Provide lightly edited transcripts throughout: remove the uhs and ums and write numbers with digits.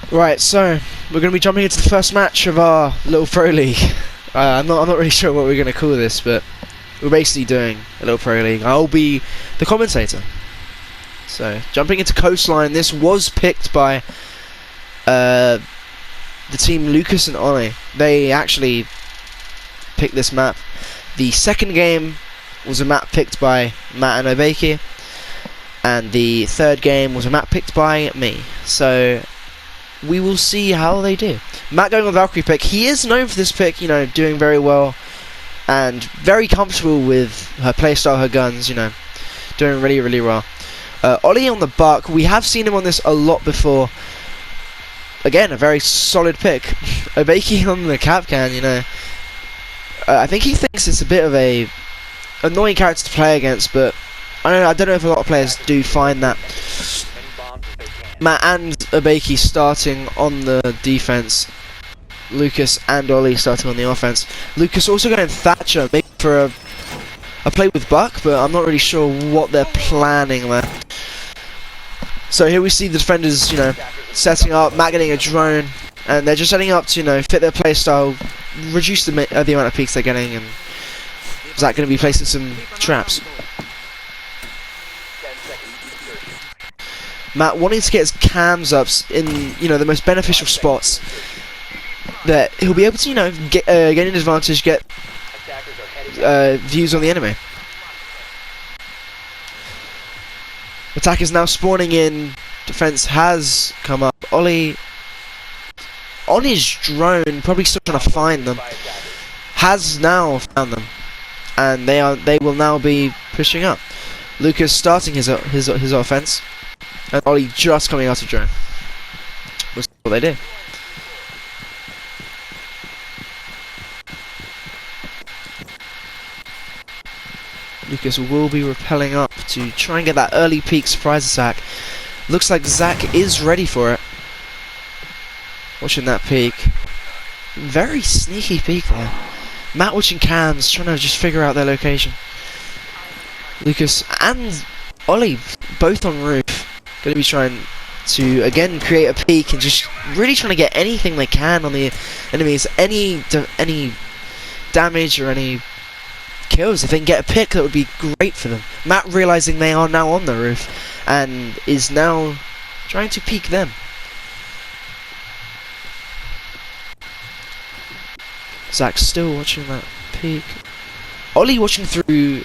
Right, so we're going to be jumping into the first match of our little pro league. I'm not really sure what we're going to call this, but we're basically doing a little pro league. I'll be the commentator. So, jumping into Coastline, this was picked by the team Lucas and Ollie. They actually picked this map. The second game was a map picked by Matt and Obeki, and the third game was a map picked by me. So we will see how they do. Matt going on the Valkyrie pick. He is known for this pick, you know, doing very well and very comfortable with her playstyle, her guns, you know, doing really, really well. Ollie on the Buck. We have seen him on this a lot before. Again, a very solid pick. Obeki on the Capcan, you know. I think he thinks it's a bit of a annoying character to play against, but I don't know if a lot of players do find that. Matt and Obeki starting on the defense. Lucas and Ollie starting on the offense. Lucas also going Thatcher, maybe for a play with Buck, but I'm not really sure what they're planning there. So here we see the defenders, you know, setting up. Matt getting a drone, and they're just setting up to, you know, fit their playstyle, reduce the amount of peaks they're getting, and Zach going to be placing some traps. Matt wanting to get his cams up in, you know, the most beneficial spots that he'll be able to, you know, gain an advantage, get views on the enemy. Attack is now spawning in. Defense has come up. Ollie on his drone, probably still trying to find them. Has now found them, and they will now be pushing up. Lucas starting his offense, and Ollie just coming out of drone. That's what they did. Lucas will be rappelling up to try and get that early peak surprise attack. Looks like Zach is ready for it. Watching that peak. Very sneaky peak there. Matt watching cams, trying to just figure out their location. Lucas and Ollie both on roof. Going to be trying to, again, create a peak and just really trying to get anything they can on the enemies. Any damage or any kills. If they can get a pick, that would be great for them. Matt realizing they are now on the roof and is now trying to peek them. Zach still watching that peek. Ollie watching through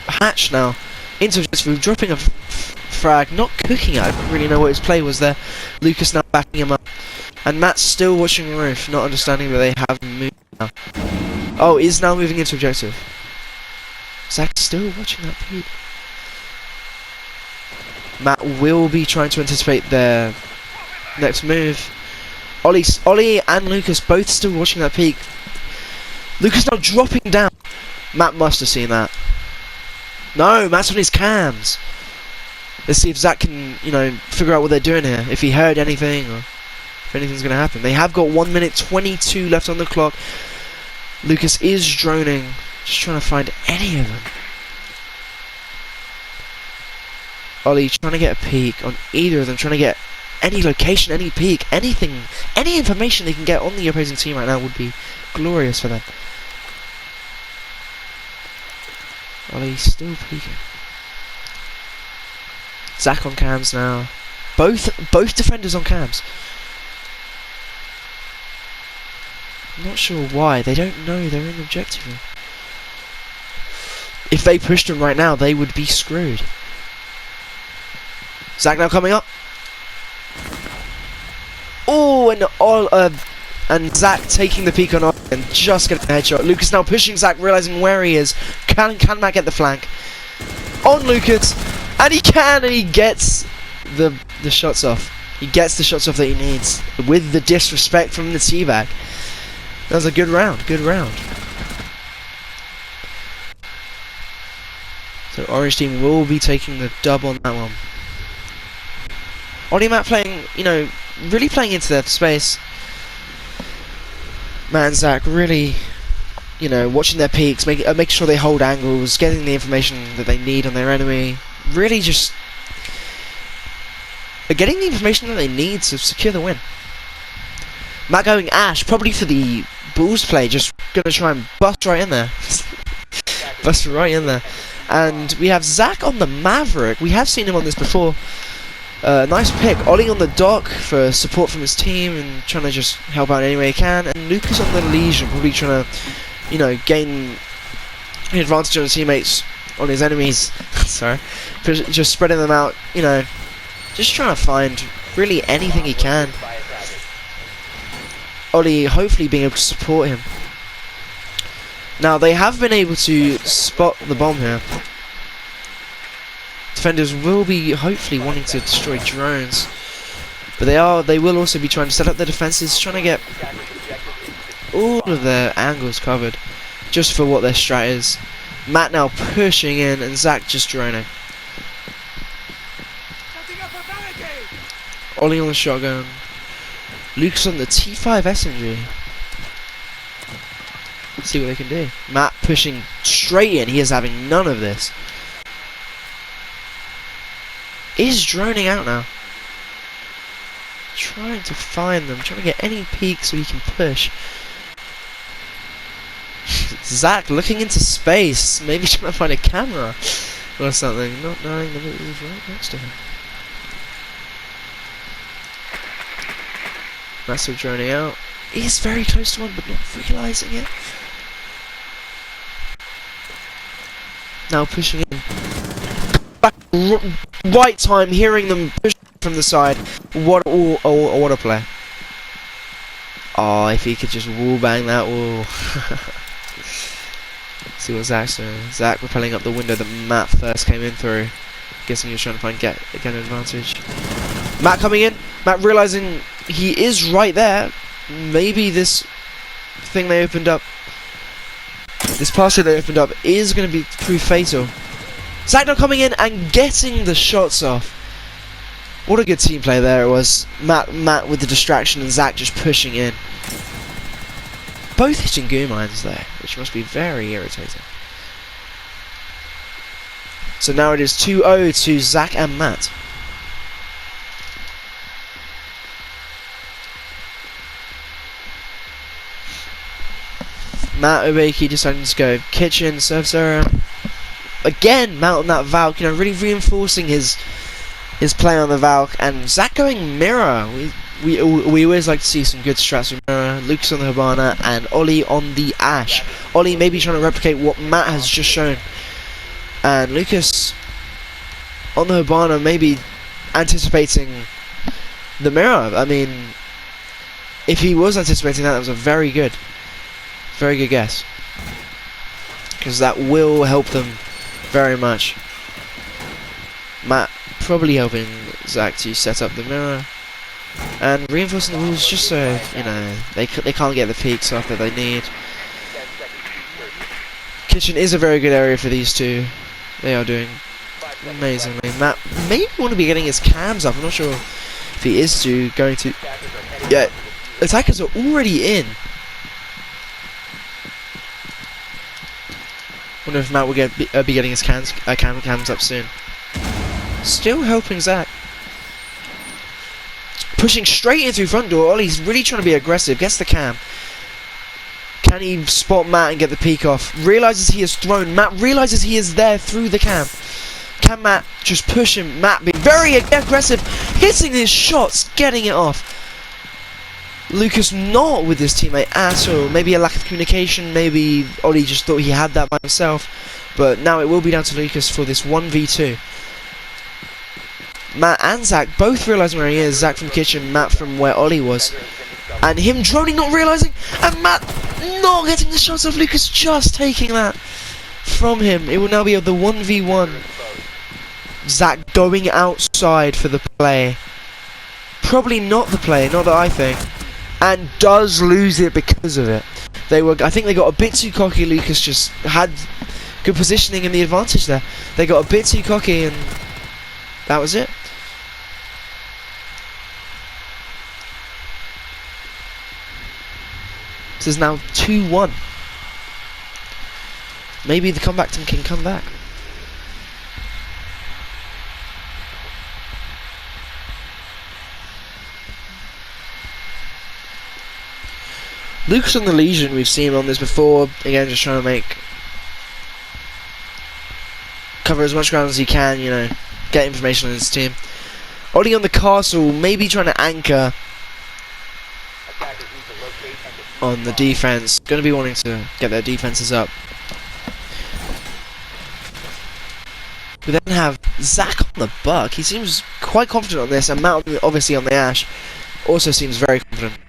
hatch now into objective, dropping a frag, not cooking it. I don't really know what his play was there. Lucas now backing him up, and Matt's still watching the roof, not understanding that they have moved now. Oh, is now moving into objective. Zach still watching that peek. Matt will be trying to anticipate their next move. Ollie and Lucas both still watching that peek. Lucas now dropping down. Matt must have seen that. No, Matt's on his cams. Let's see if Zach can, you know, figure out what they're doing here. If he heard anything or if anything's going to happen. They have got 1 minute 22 left on the clock. Lucas is droning, just trying to find any of them. Ollie trying to get a peek on either of them, trying to get any location, any peek, anything, any information they can get on the opposing team right now would be glorious for them. Ollie still peeking. Zach on cams now. Both defenders on cams. I'm not sure why. They don't know they're in the objective room. If they pushed them right now, they would be screwed. Zach now coming up. Oh, and Zach taking the peek on Ollie and just getting a headshot. Lucas now pushing Zach, realizing where he is. Can Matt get the flank on Lucas? And he can, and he gets the shots off. He gets the shots off that he needs with the disrespect from the teabag. That was a good round. Good round. So Orange team will be taking the dub on that one. Ollie and Matt playing, you know, really playing into their space. Matt and Zach really, you know, watching their peaks, making sure they hold angles, getting the information that they need on their enemy. Really just getting the information that they need to secure the win. Matt going Ash, probably for the Bulls play, just gonna try and bust right in there. Bust right in there. And we have Zach on the Maverick. We have seen him on this before. Nice pick. Ollie on the dock for support from his team and trying to just help out any way he can. And Lucas on the Legion, probably trying to, you know, gain an advantage on his teammates, on his enemies. Sorry. Just spreading them out, you know, just trying to find really anything he can. Ollie hopefully being able to support him. Now they have been able to spot the bomb here. Defenders will be hopefully wanting to destroy drones, but they will also be trying to set up their defenses, trying to get all of their angles covered, just for what their strat is. Matt now pushing in, and Zach just droning. Ollie on the shotgun. Lucas on the T5 SMG. Let's see what they can do. Matt pushing straight in. He is having none of this. He's droning out now. Trying to find them. Trying to get any peek so he can push. Zach looking into space. Maybe trying to find a camera or something. Not knowing that it was right next to him. Matt's still droning out. He's very close to one but not realising it. Now pushing in. Back right time, hearing them push from the side. What a play. Oh, if he could just wallbang that wall. See what Zach's doing. Zach rappelling up the window that Matt first came in through. Guessing he was trying to find get an advantage. Matt coming in. Matt realising he is right there. Maybe this thing they opened up, this pass they opened up, is going to prove fatal. Zach now coming in and getting the shots off. What a good team play there it was. Matt with the distraction and Zach just pushing in. Both hitting goo mines there, which must be very irritating. So now it is 2-0 to Zach and Matt. Matt Obeki deciding to go kitchen, service area. Again, Matt on that Valk, you know, really reinforcing his play on the Valk. And Zach going mirror. We always like to see some good strats with mirror. Lucas on the Habana and Ollie on the Ash. Ollie maybe trying to replicate what Matt has just shown. And Lucas on the Habana maybe anticipating the mirror. I mean, if he was anticipating that was a very good guess, because that will help them very much. Matt probably helping Zach to set up the mirror and reinforcing the walls just so, you know, they can't get the peaks off that they need. Kitchen is a very good area for these two. They are doing amazingly. Matt maybe want to be getting his cams up. I'm not sure if he is going to. Yeah, attackers are already in. Wonder if Matt will be getting his cams up soon. Still helping Zach. Pushing straight in through front door. Ollie's really trying to be aggressive. Gets the cam. Can he spot Matt and get the peek off? Realises he is thrown. Matt realises he is there through the cam. Can Matt just push him? Matt being very aggressive. Hitting his shots. Getting it off. Lucas not with his teammate at all. Maybe a lack of communication. Maybe Ollie just thought he had that by himself. But now it will be down to Lucas for this 1v2. Matt and Zach both realising where he is. Zach from kitchen, Matt from where Ollie was. And him droning, not realising. And Matt not getting the shots off. Lucas just taking that from him. It will now be the 1v1. Zach going outside for the play. Probably not the play, not that I think. And does lose it because of it. I think they got a bit too cocky. Lucas just had good positioning and the advantage there. They got a bit too cocky and that was it. This is now 2-1. Maybe the comeback team can come back. Lucas on the Legion, we've seen him on this before. Again, just trying to cover as much ground as he can, you know, get information on his team. Ollie on the Castle, maybe trying to anchor on the defense. Going to be wanting to get their defenses up. We then have Zach on the Buck. He seems quite confident on this, and Matt obviously on the Ash also seems very confident.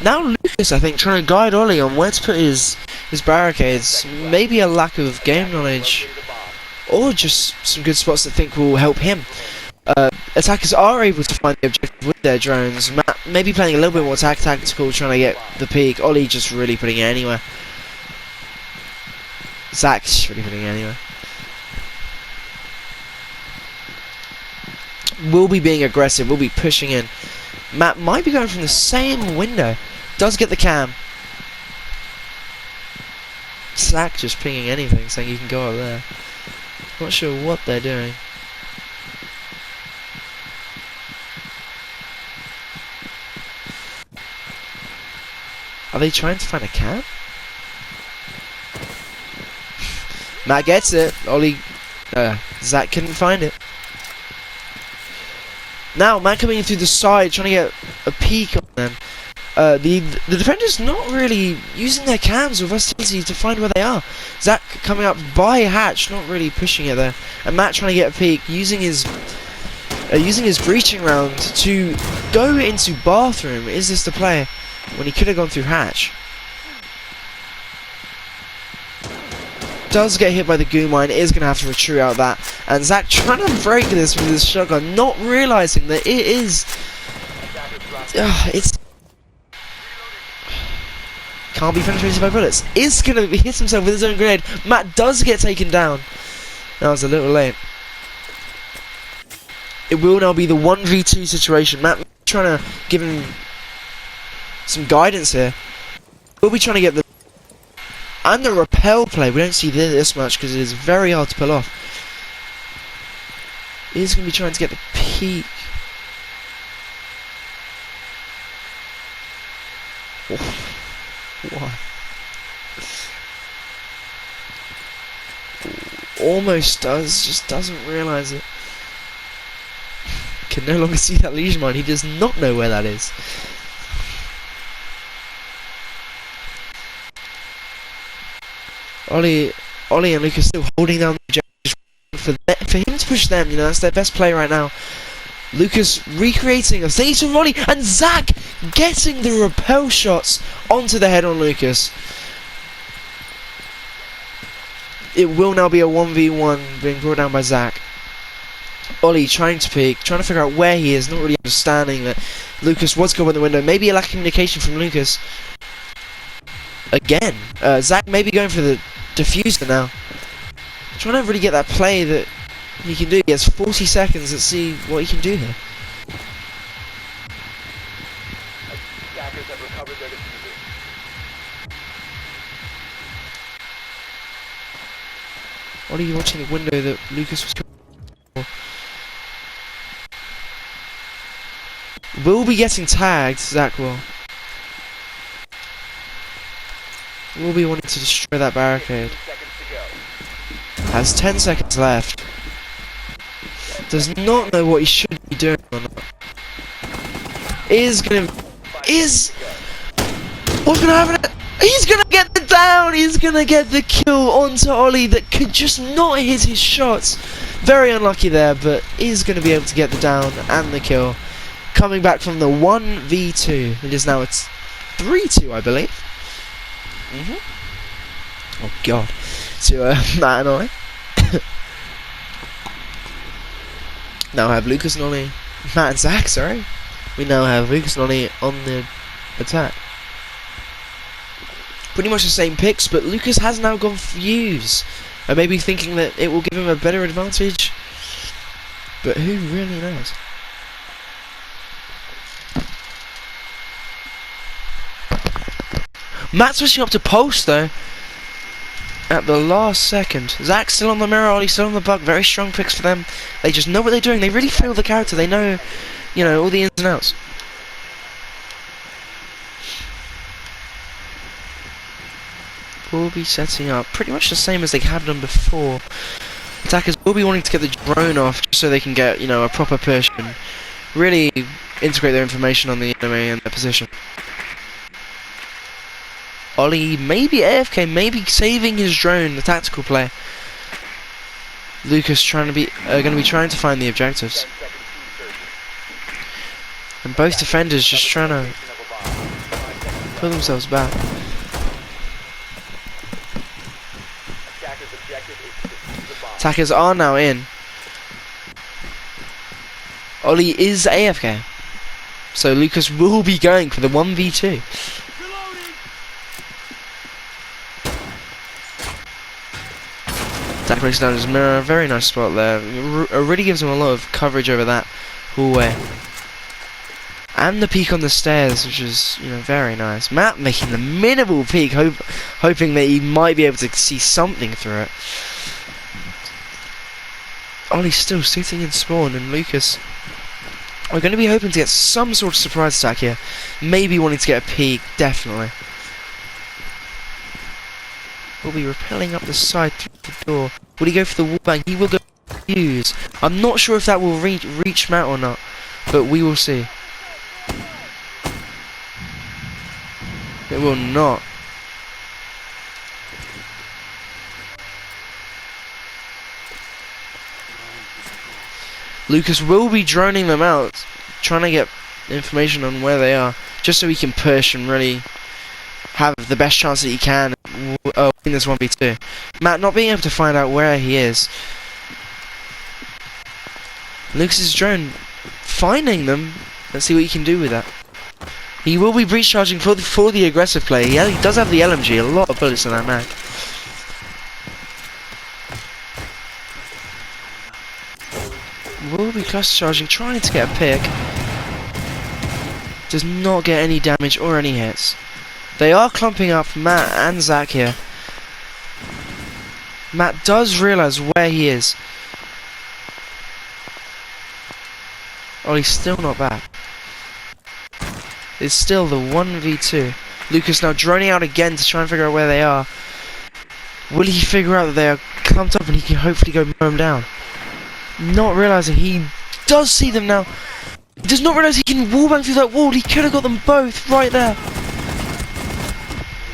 Now Lucas, I think, trying to guide Ollie on where to put his barricades. Maybe a lack of game knowledge, or just some good spots that think will help him. Attackers are able to find the objective with their drones. Matt maybe playing a little bit more tactical, trying to get the peak. Ollie just really putting it anywhere. Zach's really putting it anywhere. Will be being aggressive, will be pushing in. Matt might be going from the same window. Does get the cam. Zach just pinging anything, saying you can go up there. Not sure what they're doing. Are they trying to find a cam? Matt gets it. Ollie, Zach couldn't find it. Now Matt coming in through the side, trying to get a peek on them. The defenders not really using their cams or versatility to find where they are. Zach coming up by hatch, not really pushing it there, and Matt trying to get a peek, using his breaching round to go into bathroom. Is this the play? When he could have gone through hatch. Does get hit by the goo mine, is going to have to retreat out that. And Zach trying to break this with his shotgun, not realising that it is... it's... Can't be penetrated by bullets. Is going to hit himself with his own grenade. Matt does get taken down. That was a little late. It will now be the 1v2 situation. Matt trying to give him some guidance here. We'll be trying to get the... And the rappel play, we don't see this much because it is very hard to pull off. He's going to be trying to get the peak. Why? Almost does, just doesn't realise it. Can no longer see that Legion mine, he does not know where that is. Ollie and Lucas still holding down the objective for him to push them, you know, that's their best play right now. Lucas recreating a stage from Ollie, and Zach getting the rappel shots onto the head on Lucas. It will now be a 1v1 being brought down by Zach. Ollie trying to peek, trying to figure out where he is, not really understanding that Lucas was going in the window. Maybe a lack of communication from Lucas. Again, Zach maybe going for the diffuser now. Trying to really get that play that he can do. He has 40 seconds. Let's see what he can do here. What are you watching the window that Lucas was coming for? Will be getting tagged, Zach will. Will be wanting to destroy that barricade. Has 10 seconds left. Does not know what he should be doing or not. What's gonna happen? He's gonna get the down! He's gonna get the kill onto Ollie that could just not hit his shots. Very unlucky there, but is gonna be able to get the down and the kill. Coming back from the 1v2. It is now it's 3-2, I believe. Oh god. To Matt and I. Now have Lucas and Ollie. Matt and Zach, sorry. We now have Lucas and Ollie on the attack. Pretty much the same picks, but Lucas has now gone fuse. And maybe thinking that it will give him a better advantage. But who really knows? Matt switching up to post though. at the last second. Zach's still on the mirror, Ollie's still on the bug. Very strong picks for them. They just know what they're doing. They really feel the character. They know, you know, all the ins and outs. Will be setting up pretty much the same as they had done before. Attackers will be wanting to get the drone off just so they can get, you know, a proper push and really integrate their information on the enemy and their position. Ollie maybe AFK, maybe saving his drone, the tactical play. Lucas going to be trying to find the objectives, and both defenders just trying to pull themselves back. Attackers are now in. Ollie is AFK, so Lucas will be going for the 1v2. Attack breaks down his mirror, very nice spot there. It really gives him a lot of coverage over that hallway. And the peek on the stairs, which is, you know, very nice. Matt making the minimal peek, hoping that he might be able to see something through it. Ollie's still sitting in spawn, and Lucas are going to be hoping to get some sort of surprise attack here. Maybe wanting to get a peek, definitely. Will be rappelling up the side through the door. Will he go for the wallbang? He will go for the fuse. I'm not sure if that will reach Matt or not, but we will see. It will not. Lucas will be droning them out, trying to get information on where they are, just so he can push and really have the best chance that he can in this 1v2. Matt not being able to find out where he is. Lucas's drone finding them. Let's see what he can do with that. He will be breach charging for the aggressive play. He does have the LMG, a lot of bullets in that mag. Will be cluster charging, trying to get a pick. Does not get any damage or any hits. They are clumping up Matt and Zach here. Matt does realise where he is. Oh, he's still not back. It's still the 1v2. Lucas now droning out again to try and figure out where they are. Will he figure out that they are clumped up and he can hopefully go mow them down? Not realising he does see them now. He does not realise he can wallbang through that wall. He could have got them both right there.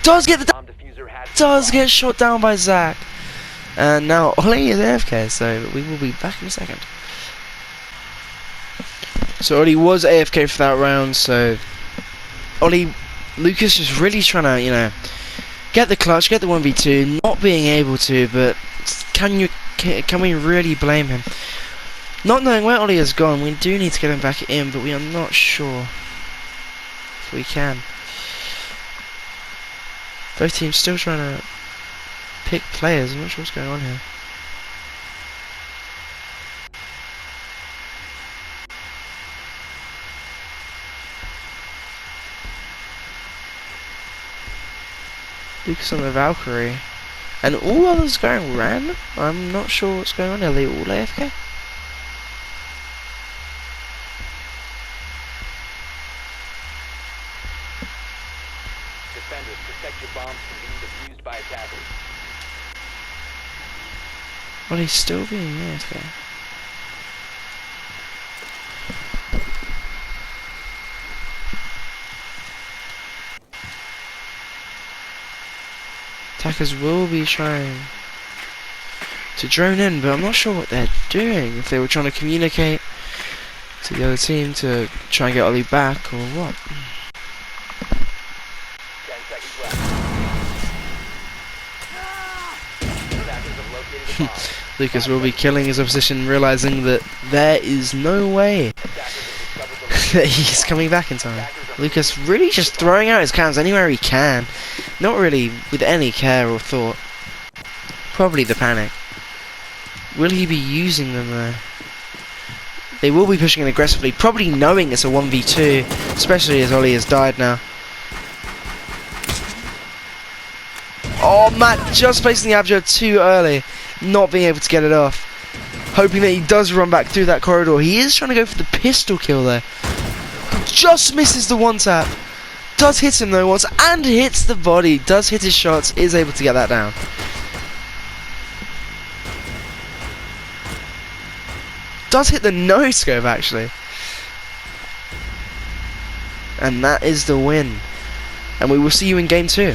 Does get shot down by Zach. And now Ollie is AFK, so we will be back in a second. So Ollie was AFK for that round, so Lucas is really trying to, you know, get the clutch, get the 1v2, not being able to, but can we really blame him? Not knowing where Ollie has gone, we do need to get him back in, but we are not sure if we can. Both teams still trying to pick players. I'm not sure what's going on here. Lucas on the Valkyrie. And all others going random? I'm not sure what's going on. Are they all AFK? Defenders, protect your bombs from being defused by attackers. Well, he's still being AFK. Attackers will be trying to drone in, but I'm not sure what they're doing. If they were trying to communicate to the other team to try and get Ollie back, or what. 10 seconds left. Attackers have located a bomb. Lucas will be killing his opposition, realizing that there is no way that he's coming back in time. Lucas really just throwing out his cans anywhere he can, not really with any care or thought. Probably the panic. Will he be using them though? They will be pushing in aggressively, probably knowing it's a 1v2, especially as Ollie has died now. Oh, Matt just placing the abjure too early, not being able to get it off. Hoping that he does run back through that corridor. He is trying to go for the pistol kill there. Just misses the one tap. Does hit him though once, and hits the body. Does hit his shots, is able to get that down. Does hit the no-scope actually. And that is the win. And we will see you in game 2.